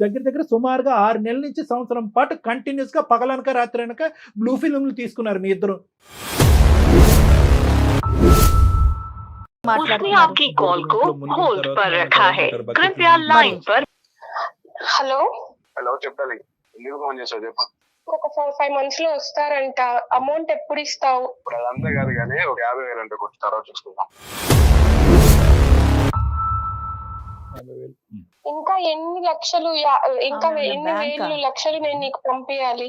దగ్గర దగ్గర సుమారుగా 6 నెలల నుంచి సంవత్సరం పాటు కంటిన్యూస్ గా పగలనక రాత్రి అనక బ్లూ ఫిల్మ్లు తీసుకున్నారు మీ ఇద్దరు. उसने आपकी कॉल को होल्ड पर रखा है, कृपया लाइन पर। హలో హలో చెప్పాలి, ఎందుకు ఫోన్ చేసావు చెప్పు. ఒక 4-5 months లో వస్తారంట. అమౌంట్ ఎప్పుడు ఇస్తావు? ఇప్పుడు అదంతా కాదు కానీ ఒక 50,000 అంటే కొట్టి తర్వాత చూసుకుందాం. ఇంకా ఎన్ని లక్షలు ఇంకా ఎన్ని వేలు లక్షలు నేను నీకు పంపించాలి?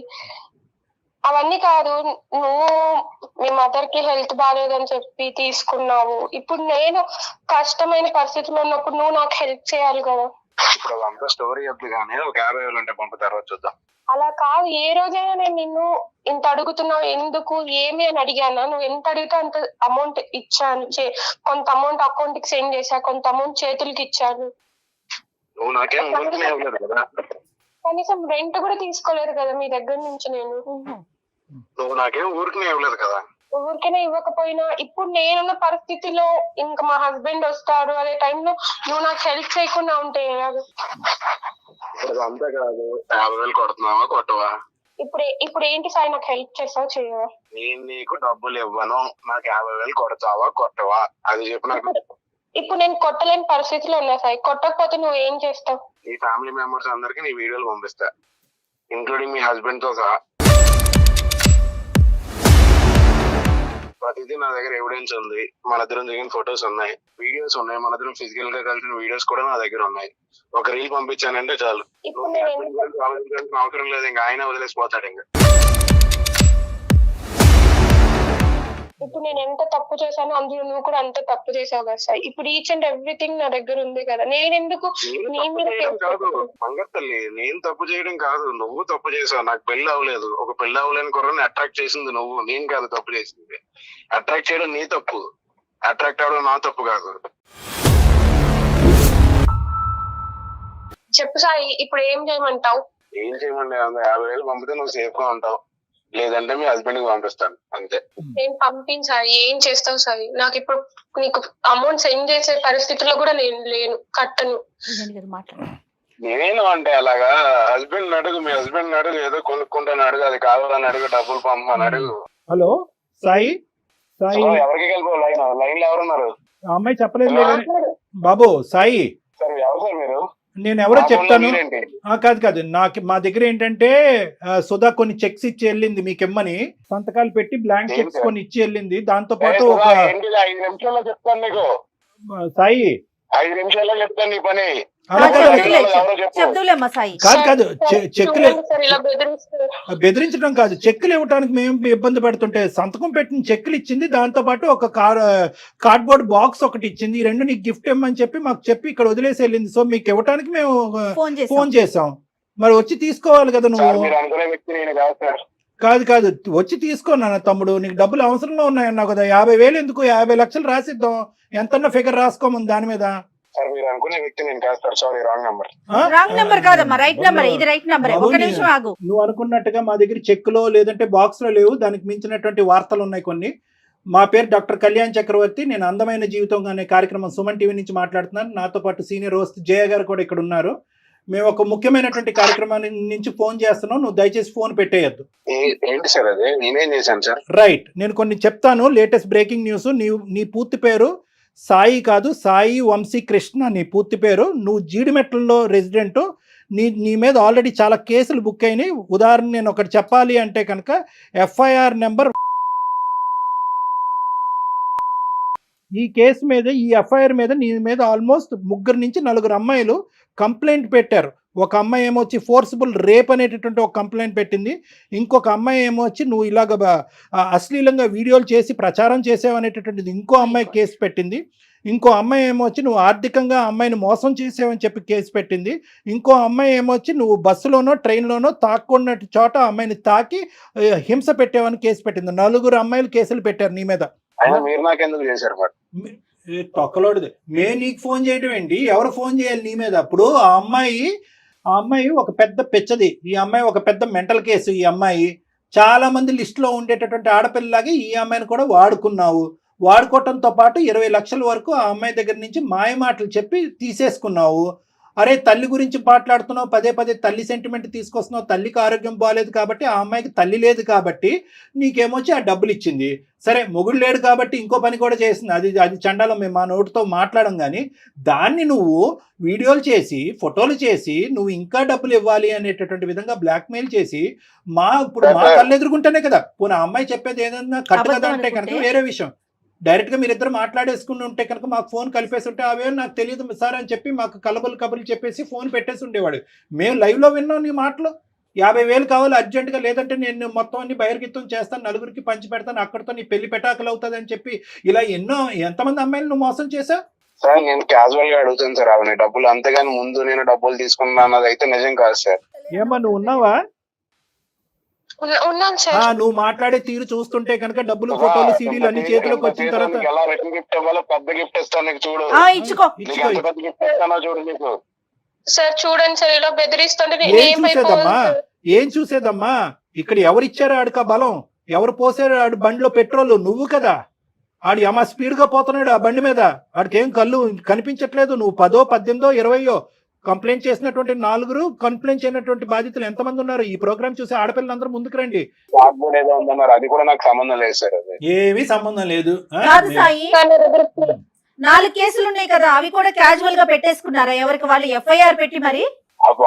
అవన్నీ కాదు, నువ్వు మీ మదర్ కి హెల్త్ బాగాలేదని చెప్పి తీసుకున్నావు. ఇప్పుడు నేను కష్టమైన పరిస్థితిలో ఉన్నప్పుడు నువ్వు నాకు హెల్ప్ చేయాలి కదా. ఇప్పుడు అదంతా స్టోరీ వద్దు కానీ ఒక 50,000 అంటే పంపు తర్వాత చూద్దాం. అలా కాదు, ఏ రోజైనా నేను నిన్ను ఇంత అడుగుతున్నావు ఎందుకు ఏమి అని అడిగానా? నువ్వు ఎంత అడిగితే అంత అమౌంట్ ఇచ్చాను. కొంత అమౌంట్ అకౌంట్ కి సెండ్ చేశా, కొంత అమౌంట్ చేతులకి ఇచ్చాను. నువ్వు నాకేం ఊరికనే ఇవ్వలేదు కదా. కనీసం రెంట్ కూడా తీసుకోలేదు కదా మీ దగ్గర నుంచి. నేను నువ్వు నాకేం ఊరికనే ఇవ్వలేదు కదా. ఊరికనే ఇవ్వకపోయినా ఇప్పుడు నేనున్న పరిస్థితిలో ఇంకా మా హస్బెండ్ వస్తాడు అనే టైంలో నువ్వు నాకు హెల్ప్ చేయకుండా ఉంటే ఎలాగ? ఇప్పుడు అంతా కాదు, 50,000 కొడుతున్నావా కొట్టవా? ఇప్పుడు ఏంటి సాయి, నాకు హెల్ప్ చేస్తావా చేయవా? నేను నీకు డబ్బులు ఇవ్వను, నాకు 50,000 కొడతావా కొట్టవా అది చెప్పు నాకు. ఇప్పుడు నేను కొట్టలేని పరిస్థితిలో ఉన్నా సాయి. కొట్టకపోతే నువ్వు ఏం చేస్తావు? నీ ఫ్యామిలీ మెంబర్స్ అందరికి నీ వీడియోలు పంపిస్తా, ఇంక్లూడింగ్ మీ హస్బెండ్ తో సహా. ప్రతిదీ నా దగ్గర ఎవిడెన్స్ ఉంది. మన ఇద్దరం దిగిన ఫొటోస్ ఉన్నాయి, వీడియోస్ ఉన్నాయి, మన ఇద్దరం ఫిజికల్ గా కలిసిన వీడియోస్ కూడా నా దగ్గర ఉన్నాయి. ఒక రీల్ పంపించానంటే చాలు, ఆలోచించాల్సిన అవసరం లేదు. ఇంకా ఆయన వదిలేసిపోతాడు. ఇంకా ఇప్పుడు నేను ఎంత తప్పు చేశానో అందులో నువ్వు కూడా అంత తప్పు చేసావు కదా సార్. ఇప్పుడు ఈచ్ అండ్ ఎవ్రీథింగ్ నా దగ్గర ఉంది కదా. నేను ఎందుకు కాదు మంగత్తల్లి, నేను తప్పు చేయడం కాదు, నువ్వు తప్పు చేసావు. నాకు పెళ్లి అవ్వలేదు, ఒక పెళ్లి అవ్వలేని కుర్రని అట్రాక్ట్ చేసింది నువ్వు, నేను కాదు తప్పు చేసింది. అట్రాక్ట్ చేయడం నీ తప్పు, అట్రాక్ట్ అవడం నా తప్పు కాదు. చెప్పు సాయి, ఇప్పుడు ఏం చేయమంటావు? ఏం చేయమండి, 50,000 పంపితే నువ్వు సేఫ్ గా ఉంటావు, లేదంటే మీ హస్బెండ్ కి పంపిస్తాను అంతే. నేను పంపించాలి, ఏం చేస్తావు సాయి? నాకు ఇప్పుడు నీకు అమౌంట్ సెండ్ చేసే పరిస్థితిలో కూడా నేను లేను, కట్టను. నేను అంటే అలాగా హస్బెండ్ అడుగు, మీ హస్బెండ్ అడుగు, ఏదో కొనుక్కుంటాను అడుగు, అది కావాలని అడుగు, డబ్బులు పంపమని అడుగు. హలో సాయి, సాయి ఎవరికి వెళ్ళిపో, లైన్ లో ఎవరున్నారు? ఆ అమ్మాయి చెప్పలేదు బాబు. సాయి సార్ ఎవరు సార్ మీరు? నేను ఎవరో చెప్తాను. కాదు నాకు మా దగ్గర ఏంటంటే సుధా కొన్ని చెక్స్ ఇచ్చి వెళ్ళింది, మీకెమ్మని సంతకాలు పెట్టి బ్లాంక్ చెక్స్ కొన్ని ఇచ్చి వెళ్ళింది. దాంతో పాటు ఒక 5 నిమిషాల్లో చెప్తాను నీకు. సాయి 5 నిమిషాల్లో చెప్తాను నీ పని. కాదు చెక్కులు బెదిరించడం కాదు, చెక్కులు ఇవ్వడానికి మేము ఇబ్బంది పడుతుంటే సంతకం పెట్టిన చెక్కులు ఇచ్చింది. దాంతో పాటు ఒక కార్డ్బోర్డ్ బాక్స్ ఒకటి ఇచ్చింది. ఈ రెండు నీకు గిఫ్ట్ ఇవ్వమని చెప్పి మాకు చెప్పి ఇక్కడ వదిలేసి వెళ్ళింది. సో మీకు ఇవ్వడానికి మేము ఫోన్ చేసాం. మరి వచ్చి తీసుకోవాలి కదా నువ్వు. కాదు వచ్చి తీసుకోనా తమ్ముడు, నీకు డబ్బులు అవసరంలో ఉన్నాయన్నావు కదా. 50,000 ఎందుకు, 50 లక్షలు రాసిద్దాం, ఎంతన్నా ఫిగర్ రాసుకోమని దాని మీద. సార్ మీరు అనుకునే వ్యక్తి నేను కాదు sir, sorry wrong number. Wrong number కాదమ్మా, రైట్ నంబర్, ఇది రైట్ నంబర్. ఒక నిమిషం ఆగు. నువ్వు అనుకున్నట్టుగా మా దగ్గర చెక్కులో లేదంటే బాక్స్ లో లేవు, దానికి మించినటువంటి వార్తలు ఉన్నాయి కొన్ని. మా పేరు డాక్టర్ కళ్యాణ్ చక్రవర్తి, నేను అందమైన జీవితం అనే కార్యక్రమం సుమన్ టీవీ నుంచి మాట్లాడుతున్నాను. నాతో పాటు సీనియర్ హోస్ట్ జయ గారు కూడా ఇక్కడ ఉన్నారు. మేము ఒక ముఖ్యమైనటువంటి కార్యక్రమాన్ని నుంచి ఫోన్ చేస్తున్నాం, నువ్వు దయచేసి ఫోన్ పెట్టేయద్దు. ఏంటి సార్ అది, నేనేం చేశాను సార్? రైట్, నేను కొన్ని చెప్తాను. Latest breaking news. నీ పూర్తి పేరు సాయి కాదు, సాయి వంశీ కృష్ణ నీ పూర్తి పేరు. నువ్వు జీడిమెట్లలో రెసిడెంట్. నీ మీద ఆల్రెడీ చాలా కేసులు బుక్ అయినాయి. ఉదాహరణ నేను ఒకటి చెప్పాలి అంటే కనుక ఎఫ్ఐఆర్ నెంబర్, ఈ కేసు మీద, ఈ ఎఫ్ఐఆర్ మీద నీ మీద ఆల్మోస్ట్ 3 నుంచి 4 అమ్మాయిలు కంప్లైంట్ పెట్టారు. ఒక అమ్మాయి ఏమొచ్చి ఫోర్సిబుల్ రేప్ అనేటటువంటి ఒక కంప్లైంట్ పెట్టింది. ఇంకొక అమ్మాయి ఏమొచ్చి నువ్వు ఇలాగ అశ్లీలంగా వీడియోలు చేసి ప్రచారం చేసావు అనేటటువంటిది ఇంకో అమ్మాయి కేసు పెట్టింది. ఇంకో అమ్మాయి ఏమొచ్చి నువ్వు ఆర్థికంగా అమ్మాయిని మోసం చేసావని చెప్పి కేసు పెట్టింది. ఇంకో అమ్మాయి ఏమొచ్చి నువ్వు బస్సులోనో ట్రైన్లోనో తాక్కున్న చోట అమ్మాయిని తాకి హింస పెట్టావని కేసు పెట్టింది. 4 అమ్మాయిలు కేసులు పెట్టారు నీ మీద. మీరు నాకెందుకు చేశారు? తొక్కలోడిది నీకు ఫోన్ చేయడం ఏంటి, ఎవరు ఫోన్ చేయాలి నీ మీద? అప్పుడు ఆ అమ్మాయి ఒక పెద్ద పెచ్చది, ఈ అమ్మాయి ఒక పెద్ద మెంటల్ కేసు. ఈ అమ్మాయి చాలా మంది లిస్టులో ఉండేటటువంటి ఆడపిల్లలాగే ఈ అమ్మాయిని కూడా వాడుకున్నావు. వాడుకోవటంతో పాటు 20 లక్షల వరకు ఆ అమ్మాయి దగ్గర నుంచి మాయ మాటలు చెప్పి తీసేసుకున్నావు. అరే తల్లి గురించి మాట్లాడుతున్నావు, పదే పదే తల్లి సెంటిమెంట్ తీసుకొస్తున్నావు, తల్లికి ఆరోగ్యం బాగాలేదు కాబట్టి ఆ అమ్మాయికి తల్లి లేదు కాబట్టి నీకేమొచ్చి ఆ డబ్బులు ఇచ్చింది. సరే మొగుడు లేడు కాబట్టి ఇంకో పని కూడా చేసింది, అది అది చండాలం, మేము మా నోటితో మాట్లాడం. కానీ దాన్ని నువ్వు వీడియోలు చేసి ఫోటోలు చేసి నువ్వు ఇంకా డబ్బులు ఇవ్వాలి అనేటటువంటి విధంగా బ్లాక్మెయిల్ చేసి ఇప్పుడు మా కళ్ళు ఎదుర్కొంటేనే కదా పోనీ ఆ అమ్మాయి చెప్పేది ఏదన్నా కట్టు కదా అంటే కనుక వేరే విషయం. డైరెక్ట్ గా మీరిద్దరు మాట్లాడేసుకుని ఉంటే కనుక మాకు ఫోన్ కలిపేసి ఉంటే అవే నాకు తెలియదు సార్ అని చెప్పి మాకు కబుర్లు చెప్పేసి ఫోన్ పెట్టేసి ఉండేవాడు. మేము లైవ్ లో విన్నాం నీ మాటలు. 50,000 కావాలి అర్జెంటుగా, లేదంటే నేను మొత్తం అన్ని బహిర్గతం చేస్తాను, నలుగురికి పంచి పెడతాను, అక్కడితో నీ పెళ్లి పెటాకులు అవుతుంది అని చెప్పి ఇలా ఎంతమంది అమ్మాయిలు నువ్వు మోసం చేసావు? సార్ నేను క్యాజువల్ గా అడుగుతాను సార్ అవన్నీ డబ్బులు, అంతేగాని ముందు నేను డబ్బులు తీసుకున్నా అన్నది అయితే నిజం కాదు సార్. ఏమా నువ్వు ఉన్నావా? ఉన్నాను సార్. నువ్వు మాట్లాడే తీరు చూస్తుంటే కనుక డబ్బులు ఫోటోలు సీడీలు అన్ని చేతిలోకి వచ్చిన తర్వాత ఎలా గిఫ్ట్ ఇవ్వాలో పెద్ద గిఫ్ట్ ఇస్తాను నీకు, చూడు ఇచ్చుకో. నీకు ఎంత పెద్ద గిఫ్ట్ ఇస్తానో చూడు నీకు. సార్ చూడండి సార్ ఇలా బెదిరిస్తుంటే ఏం చూసేదమ్మా? ఇక్కడ ఎవరిచ్చారో ఆడికి ఆ బలం, ఎవరు పోసారు ఆడి బండిలో పెట్రోల్? నువ్వు కదా. ఆడి అమ్మ స్పీడ్ గా పోతున్నాడు ఆ బండి మీద, ఆడికి ఏం కళ్ళు కనిపించట్లేదు. నువ్వు 10, 18, 20 కంప్లైంట్ చేసినటువంటి 4 కంప్లైంట్ చేయనటువంటి బాధితులు ఎంతమంది ఉన్నారు? ఈ ప్రోగ్రామ్ చూసి ఆడపిల్లలందరూ ముందుకు రండి. అది కూడా నాకు సంబంధం లేదు సార్, ఏమీ సంబంధం లేదు. కాదు సాయి, 4 కేసులు ఉన్నాయి కదా, అవి కూడా క్యాజువల్ గా పెట్టేసుకున్నారా? ఎవరికి వాళ్ళు ఎఫ్ఐఆర్ పెట్టి మరి?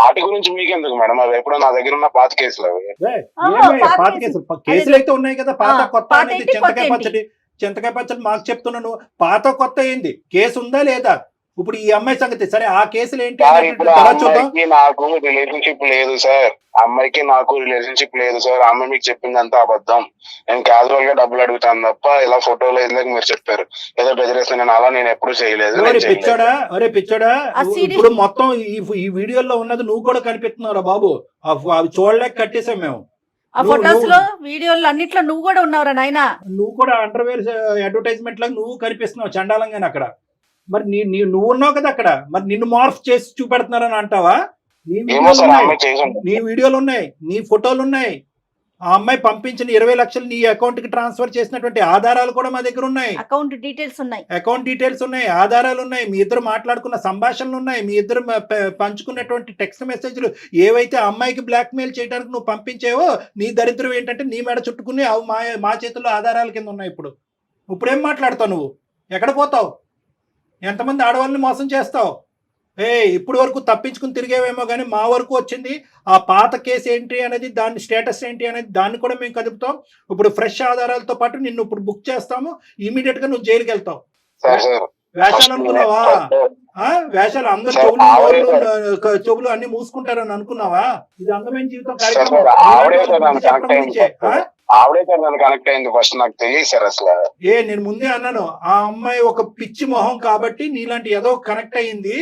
వాటి గురించి మీకెందుకు మేడం, అవి ఎప్పుడో నా దగ్గర ఉన్న పాత కేసులు అవి. పాత కేసులు అయితే ఉన్నాయి కదా, పాత కొత్త అనేది చింతకాయ పచ్చడి మాకు చెప్తున్నాను. పాత కొత్త ఏంది? కేసు ఉందా లేదా? ఇప్పుడు ఈ అమ్మాయి సంగతి సరే, ఆ కేసులు ఏంటి? నాకు రిలేషన్షిప్ లేదు సార్, అమ్మాయికి నాకు రిలేషన్షిప్ లేదు సార్. అమ్మాయి మీకు చెప్పింది అంతా అబద్ధం. నేను క్యాజువల్ గా డబ్బులు అడుగుతాను తప్ప ఇలా ఫోటోలు ఎందుకు మీరు చెప్పారు ఏదో బెదిరేస్తాను, నేను అలా నేను ఎప్పుడు చేయలేదు. పిచ్చోడా ఇప్పుడు మొత్తం ఈ వీడియోలో ఉన్నది నువ్వు కూడా కనిపిస్తున్నావురా బాబు, అవి చూడలేక కట్టేసాం మేము. ఆ ఫోటోస్ లో వీడియోలు అన్నిట్లో నువ్వు కూడా ఉన్నావురా నాయనా. నువ్వు కూడా అండర్వేర్ అడ్వర్టైజ్మెంట్ లాగా నువ్వు కనిపిస్తున్నావు చండాలంగానే అక్కడ. మరి నువ్వు ఉన్నావు కదా అక్కడ, మరి నిన్ను మార్ఫ్ చేసి చూపెడుతున్నారని అంటావా? నీ వీడియోలు ఉన్నాయి, నీ ఫోటోలు ఉన్నాయి. ఆ అమ్మాయి పంపించిన 20 లక్షలు నీ అకౌంట్ కి ట్రాన్స్ఫర్ చేసినటువంటి ఆధారాలు కూడా మా దగ్గర ఉన్నాయి. అకౌంట్ డీటెయిల్స్ ఉన్నాయి, ఆధారాలు ఉన్నాయి, మీ ఇద్దరు మాట్లాడుకున్న సంభాషణలు ఉన్నాయి, మీ ఇద్దరు పంచుకున్నటువంటి టెక్స్ట్ మెసేజ్లు ఏవైతే అమ్మాయికి బ్లాక్ మెయిల్ చేయడానికి నువ్వు పంపించేవో, నీ దరిద్రం ఏంటంటే నీ మెడ చుట్టుకుని అవి మా చేతుల్లో ఆధారాల కింద ఉన్నాయి. ఇప్పుడేం మాట్లాడతావు నువ్వు? ఎక్కడ పోతావు? ఎంతమంది ఆడవాళ్ళని మోసం చేస్తావు? ఇప్పుడు వరకు తప్పించుకుని తిరిగేవేమో కానీ మా వరకు వచ్చింది ఆ పాత కేసు ఏంటి అనేది, దాని స్టేటస్ ఏంటి అనేది దాన్ని కూడా మేము కదుపుతాం. ఇప్పుడు ఫ్రెష్ ఆధారాలతో పాటు నిన్ను ఇప్పుడు బుక్ చేస్తాము, ఇమీడియట్ గా నువ్వు జైలుకి వెళ్తావు. వేషాలు అనుకున్నావా? వేషాలు అందరు చెవులు అన్ని మూసుకుంటారని అనుకున్నావా? ఇది అందమైన జీవితం కార్యక్రమం. ఆవిడే సార్ నన్ను కనెక్ట్ అయింది ఫస్ట్, నాకు తెలియదు సార్ అసలు. నేను ముందే అన్నాను, ఆ అమ్మాయి ఒక పిచ్చి మొహం కాబట్టి నీలాంటి ఏదో కనెక్ట్ అయ్యింది,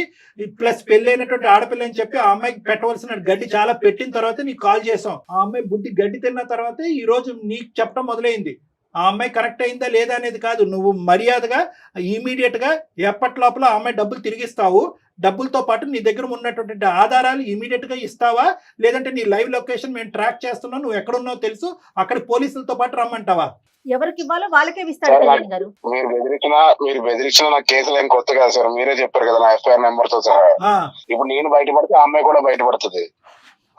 ప్లస్ పెళ్ళైనటువంటి ఆడపిల్ల అని చెప్పి ఆ అమ్మాయికి పెట్టవలసిన గడ్డి చాలా పెట్టిన తర్వాత నీకు కాల్ చేసాం. ఆ అమ్మాయి బుద్ధి గడ్డి తిన్న తర్వాత ఈ రోజు నీకు చెప్పడం మొదలైంది. ఆ అమ్మాయి కరెక్ట్ అయిందా లేదా అనేది కాదు, నువ్వు మర్యాదగా ఇమీడియట్ గా ఎప్పటి లోపల ఆ అమ్మాయి డబ్బులు తిరిగిస్తావు, డబ్బులతో పాటు నీ దగ్గర ఉన్నటువంటి ఆధారాలు ఇమీడియట్ గా ఇస్తావా, లేదంటే నీ లైవ్ లొకేషన్ మేము ట్రాక్ చేస్తున్నావు, నువ్వు ఎక్కడున్నావు తెలుసు, అక్కడ పోలీసులతో పాటు రమ్మంటావా? ఎవరికి ఇవ్వాలో వాళ్ళకే ఇస్తారు. మీరు బెదిరించిన నా కేసులు ఏం కొత్త కాదు సార్, మీరే చెప్పారు కదా నా ఎఫ్ఐఆర్ నెంబర్ తో సహా. ఇప్పుడు నేను బయటపడితే ఆ అమ్మాయి కూడా బయటపడుతుంది,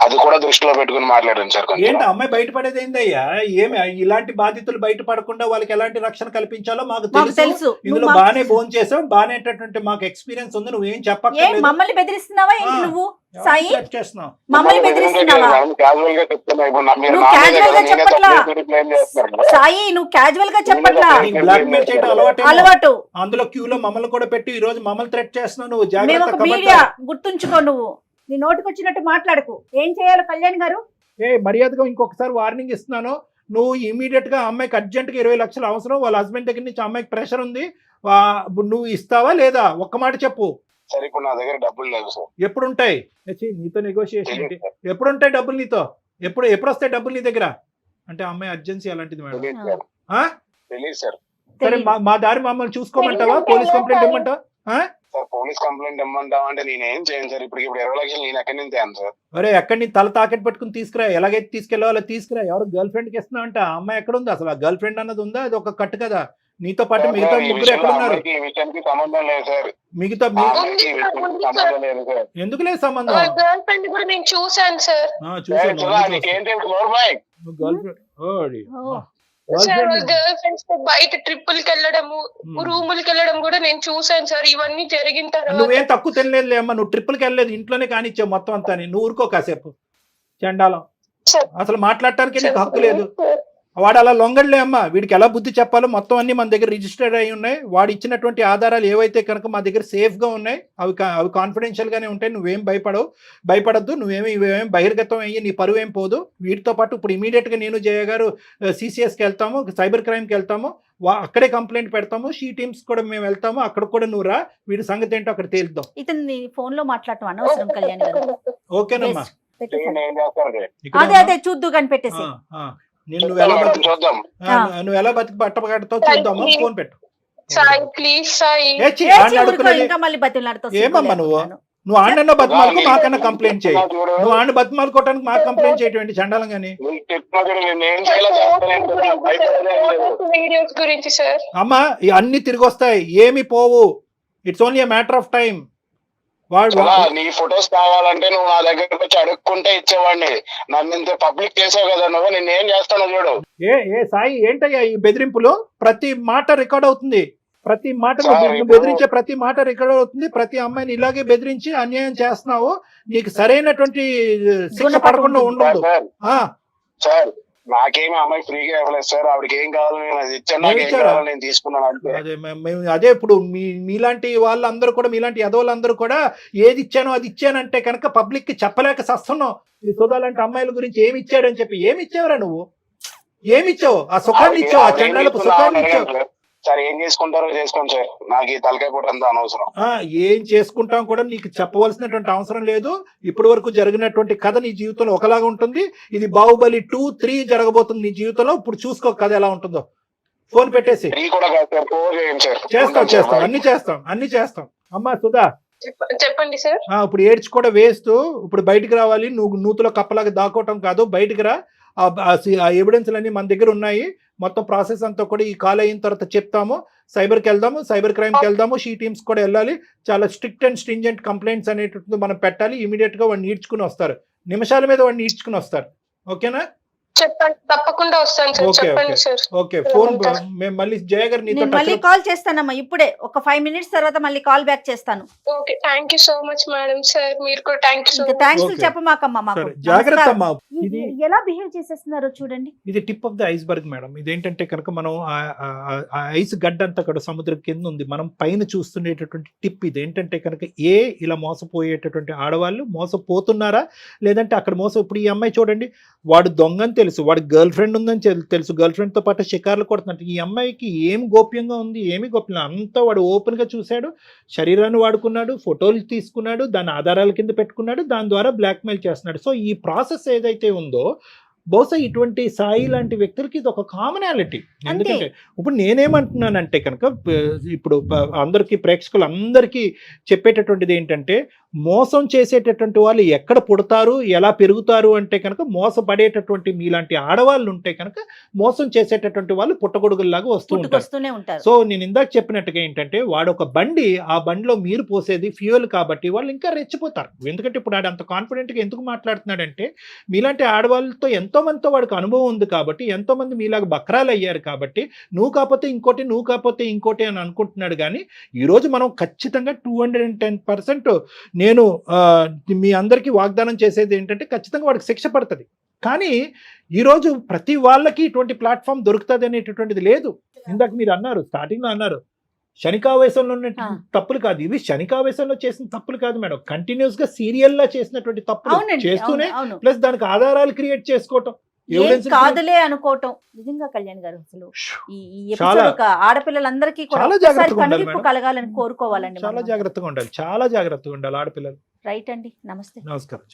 అది కూడా దృష్టిలో పెట్టుకుని మాట్లాడండి సార్. ఏంటి అమ్మాయి బయటపడేది ఏందయ్యా? ఏమి ఇలాంటి బాధితులు బయటపడకుండా వాళ్ళకి ఎలాంటి రక్షణ కల్పించాలో మాకు తెలుసు. ఇందులో బానే ఫోన్ చేసావు, బానేటటువంటి మాకు ఎక్స్పీరియన్స్ ఉంది, నువ్వేం చెప్పక్కర్లేదు. మమ్మల్ని బెదిరిస్తున్నావా ఏంటి నువ్వు సాయి? చేస్తున్నావు మమ్మల్ని బెదిరిస్తున్నావా? సాయి నువ్వు క్యాజువల్ గా చెప్పట్లా, బ్లాక్ మెయిల్ చేయడం అలవాటు. అందులో క్యూలో మమ్మల్ని కూడా పెట్టి ఈ రోజు మమ్మల్ని థ్రెట్ చేస్తున్నావు. నువ్వు జాగ్రత్త, మీడియా గుర్తుంచుకో, నువ్వు నీ నోటికి వచ్చినట్టు మాట్లాడకు. ఏం చేయాలి కళ్యాణ్ గారు? మర్యాదగా ఇంకొకసారి వార్నింగ్ ఇస్తున్నాను, నువ్వు ఇమీడియట్ గా అమ్మాయికి అర్జెంట్ గా 20 లక్షలు అవసరం, వాళ్ళ హస్బెండ్ దగ్గర నుంచి అమ్మాయికి ప్రెషర్ ఉంది, నువ్వు ఇస్తావా లేదా? ఒక్క మాట చెప్పు. సరే ఇప్పుడు నా దగ్గర డబ్బులు లేవు సార్. ఎప్పుడు ఉంటాయి నీతో నెగోషియేషన్? ఎప్పుడు ఉంటాయి డబ్బులు నీతో? ఎప్పుడు వస్తాయి డబ్బులు నీ దగ్గర? అంటే అమ్మాయి అర్జెన్సీ అలాంటిది మేడం. తెలియదు సార్. సరే మా దారి మమ్మల్ని చూసుకోమంటావా? పోలీస్ కంప్లైంట్ ఇవ్వమంటావా? సార్ పోలీస్ కంప్లైంట్ ఇమ్మంటావా అంటే నేనేం చేయను సార్. ఇప్పుడు 20 లక్షలు నేను ఎక్కడి నుంచి తేను సార్? అరే ఎక్కడి నుంచి తల తాకెట్ పట్టుకుని తీసుకురా, ఎలాగైతే తీసుకెళ్ళాలో తీసుకురా. ఎవరు గర్ల్ ఫ్రెండ్ కి ఇస్తున్నావు అంటే ఆ అమ్మాయి ఎక్కడ ఉంది అసలు? ఆ గర్ల్ ఫ్రెండ్ అన్నది ఉందా? అది ఒక కట్టు కదా. నీతో పాటు మిగతా ఈ ముగ్గురు విషయంలో ఎక్కడున్నారు? అమ్మాయికి ఈ విషయానికి సంబంధం లేదు సార్. మిగతా ఆ అమ్మాయికి ఈ విషయానికి సంబంధం లేదు సార్. ఎందుకు లేదు సంబంధం? గర్ల్ ఫ్రెండ్ కూడా నేను చూసాను సార్. చూసాను సుధా, నీకేం తెలుసు నోర్మాయ్? గర్ల్ ఫ్రెండ్ సార్ వాళ్ళ గర్ల్ ఫ్రెండ్స్ తో బయట ట్రిప్పులకి వెళ్ళడము, రూములకి వెళ్ళడం కూడా నేను చూసాను సార్. ఇవన్నీ జరిగిన తర్వాత నువ్వేం తక్కువ తినలేదు అమ్మా, నువ్వు ట్రిప్పులకి వెళ్ళలేదు, ఇంట్లోనే కానిచ్చావు మొత్తం అంతా. నువ్వు ఊరుకో కాసేపు. చండాలం, అసలు మాట్లాడటానికి నీకు హక్కు లేదు. వాడు అలా లొంగడలే అమ్మా, వీడికి ఎలా బుద్ధి చెప్పాలో మొత్తం అన్ని మన దగ్గర రిజిస్టర్డ్ అయి ఉన్నాయి. వాడు ఇచ్చినటువంటి ఆధారాలు ఏవైతే కనుక మా దగ్గర సేఫ్ గా ఉన్నాయి, అవి కాన్ఫిడెన్షియల్ గానే ఉంటాయి. నువ్వేం భయపడద్దు, ఇవేం బహిర్గతం అయ్యి నీ పరువు ఏం పోదు. వీటితో పాటు ఇప్పుడు ఇమీడియట్ గా నేను జయ గారు CCS కి వెళ్తాము, సైబర్ క్రైమ్ కి వెళ్తాము, అక్కడే కంప్లైంట్ పెడతాము. షీ టీమ్స్ కూడా మేము వెళ్తాము, అక్కడ కూడా నువ్వు రా, వీడి సంగతి ఏంటో అక్కడ తేలుద్దాం. ఇతన్ని ఫోన్ లో మాట్లాడటం అనవసరం కళ్యాణ్ గారు. ఓకేనమ్మా? ఏం చేస్తారు? అదే చూద్దు కానీ పెట్టేసి నువ్వు ఎలా బతికి పట్టబడతావు చూద్దాము. ఫోన్ పెట్టు. సాయి ప్లీజ్ సాయి. ఇంకా మళ్ళీ బతిలాడుతావు. ఏమమ్మా నువ్వు ఆడన్నా బతిమాలకు, మాకన్నా కంప్లైంట్ చేయి. నువ్వు ఆడ బతిమాలుకోవడానికి మాకు కంప్లైంట్ చేయటువంటి చండాలం గానీ. వీడియోస్ గురించి సార్. అమ్మా అన్ని తిరిగి వస్తాయి, ఏమి పోవు. It's only matter of time. నీ ఫొటోస్ కావాలంటే నువ్వు నా దగ్గరకు వచ్చి అడుక్కుంటే ఇచ్చేవాడిని. నన్ను ఇంత పబ్లిక్ చేసావు కదా నువ్వు, నేను ఏం చేస్తాను చూడు. ఏ సాయి ఏంటయ్యా ఈ బెదిరింపులు? ప్రతి మాట రికార్డ్ అవుతుంది, ప్రతి మాట బెదిరించే ప్రతి మాట రికార్డ్ అవుతుంది. ప్రతి అమ్మాయిని ఇలాగే బెదిరించి అన్యాయం చేస్తున్నావు. నీకు సరైనటువంటి శిక్ష పడకుండా ఉండదు. సార్ నాకేమి అమ్మాయి ఫ్రీగా ఇవ్వలేదు సార్. ఆవిడకి ఏం కావాలి నేను అది ఇచ్చాను, నాకేం కావాలి నేను తీసుకున్నాను అంటే. అదే ఇప్పుడు మీలాంటి వాళ్ళందరూ కూడా, మీలాంటి యదవులందరూ కూడా ఏది ఇచ్చానో అది ఇచ్చానంటే కనుక పబ్లిక్ కి చెప్పలేక సస్తున్నావు. ఈ సుధా లాంటి అమ్మాయిల గురించి ఏమి ఇచ్చాడని చెప్పి. ఏమి ఇచ్చావురా నువ్వు? ఏమిచ్చావు? ఆ సుఖాన్ని ఇచ్చావు, ఆ చండాలపు సుఖాన్ని ఇచ్చావు. సార్ ఏం చేసుకుంటారో చేసుకోండి సార్, నాకు ఈ తలకాయ కూడా అంత అనవసరం. ఏం చేసుకుంటాం కూడా నీకు చెప్పవలసినటువంటి అవసరం లేదు. ఇప్పటి వరకు జరిగినటువంటి కథ నీ జీవితంలో ఒకలాగా ఉంటుంది. ఇది బాహుబలి 2, 3 జరగబోతుంది నీ జీవితంలో. ఇప్పుడు చూసుకో కథ ఎలా ఉంటుందో. ఫోన్ పెట్టేసి. చేస్తాం అన్ని చేస్తాం. అమ్మా సుధా చెప్పండి సార్. ఇప్పుడు ఏడ్చి కూడా వేస్తూ ఇప్పుడు బయటికి రావాలి. నువ్వు నూతులో కప్పలాగా దాక్కోవటం కాదు, బయటికి రా. ఆ ఎవిడెన్స్లు అన్ని మన దగ్గర ఉన్నాయి. మొత్తం ప్రాసెస్ అంతా కూడా ఈ కాల్ అయిన తర్వాత చెప్తాము. సైబర్కి వెళ్దాము, సైబర్ క్రైమ్కి వెళ్దాము, షీ టీమ్స్ కూడా వెళ్ళాలి. చాలా స్ట్రిక్ట్ అండ్ స్ట్రింజెంట్ కంప్లైంట్స్ అనేటువంటిది మనం పెట్టాలి. ఇమీడియట్ గా వాడిని ఈడ్చుకుని వస్తారు, నిమిషాల మీద వాడిని ఈడ్చుకుని వస్తారు. ఓకేనా? చెప్పండి, తప్పకుండా వస్తాను సార్. చెప్పండి సార్. ఓకే, ఫోన్ మేము మళ్ళీ జయ గారు నీతో మళ్ళీ కాల్ చేస్తానమ్మా. ఇప్పుడే ఒక 5 minutes తర్వాత మళ్ళీ కాల్ బ్యాక్ చేస్తాను. Okay, thank you so much madam. Sir మీరు కూడా థ్యాంక్ యూ. థ్యాంక్స్ చెప్పమాకమ్మా మాకు. జాగ్రత్త అమ్మా. ఇది ఎలా బిహేవ్ చేసేస్తున్నారో చూడండి. ఇది tip of the iceberg madam. ఇదేంటంటే కనుక మనం ఐస్ గడ్డ అంతా కూడా సముద్రం కింద ఉంది, మనం పైన చూస్తుండేటటువంటి టిప్. ఇది ఏంటంటే కనుక ఇలా మోసపోయేటటువంటి ఆడవాళ్ళు మోసపోతున్నారా లేదంటే అక్కడ ఇప్పుడు ఈ అమ్మాయి చూడండి, వాడు దొంగని తెలుసు, వాడి గర్ల్ ఫ్రెండ్ ఉందని తెలుసు, గర్ల్ ఫ్రెండ్ తో పాటు షికార్లు కొడుతున్నట్టు. ఈ అమ్మాయికి ఏం గోప్యంగా ఉంది? ఏమి గోప్యం అంతా వాడు ఓపెన్ గా చూశాడు, శరీరాన్ని వాడుకున్నాడు, ఫోటోలు తీసుకున్నాడు, దాని ఆధారాల కింద పెట్టుకున్నాడు, దాని ద్వారా బ్లాక్మెయిల్ చేస్తున్నాడు. సో ఈ ప్రాసెస్ ఏదైతే ఉందో బహుశా ఇటువంటి సాయి లాంటి వ్యక్తులకి ఇది ఒక కామనాలిటీ. ఎందుకంటే ఇప్పుడు నేనేమంటున్నానంటే కనుక ఇప్పుడు అందరికీ ప్రేక్షకులు అందరికీ చెప్పేటటువంటిది ఏంటంటే, మోసం చేసేటటువంటి వాళ్ళు ఎక్కడ పుడతారు, ఎలా పెరుగుతారు అంటే కనుక మోసపడేటటువంటి మీలాంటి ఆడవాళ్ళు ఉంటే కనుక మోసం చేసేటటువంటి వాళ్ళు పుట్టగొడుగుల్లాగా వస్తూనే ఉంటారు. సో నేను ఇందాక చెప్పినట్టుగా ఏంటంటే, వాడు ఒక బండి, ఆ బండిలో మీరు పోసేది ఫ్యూయల్ కాబట్టి వాళ్ళు ఇంకా రెచ్చిపోతారు. ఎందుకంటే ఇప్పుడు వాడు అంత కాన్ఫిడెంట్గా ఎందుకు మాట్లాడుతున్నాడంటే, మీలాంటి ఆడవాళ్ళతో ఎంతో మందితో వాడికి అనుభవం ఉంది కాబట్టి, ఎంతో మంది మీలాగా బక్రాలు అయ్యారు కాబట్టి, నువ్వు కాకపోతే ఇంకోటి, నువ్వు కాకపోతే ఇంకోటి అని అనుకుంటున్నాడు. కానీ ఈరోజు మనం ఖచ్చితంగా 210% నేను మీ అందరికీ వాగ్దానం చేసేది ఏంటంటే, ఖచ్చితంగా వాడికి శిక్ష పడుతుంది. కానీ ఈరోజు ప్రతి వాళ్ళకి ఇటువంటి ప్లాట్ఫామ్ దొరుకుతుంది అనేటటువంటిది లేదు. ఇందాక మీరు అన్నారు, స్టార్టింగ్ లో అన్నారు, శనికావేశంలో ఉన్న తప్పులు కాదు ఇవి. శనికావేశంలో చేసిన తప్పులు కాదు మేడం, కంటిన్యూస్ గా సీరియల్ లా చేసినటువంటి తప్పులు చేస్తూనే, ప్లస్ దానికి ఆధారాలు క్రియేట్ చేసుకోవటం, కాదులే అనుకోవటం. నిజంగా కళ్యాణ్ గారు అసలు ఈ ఎపిసోడ్ ఆడపిల్లలందరికీ కూడా కలగాలని కోరుకోవాలండి. చాలా జాగ్రత్తగా ఉండాలి, చాలా జాగ్రత్తగా ఉండాలి ఆడపిల్లలు. రైట్ అండి, నమస్తే. నమస్కారం.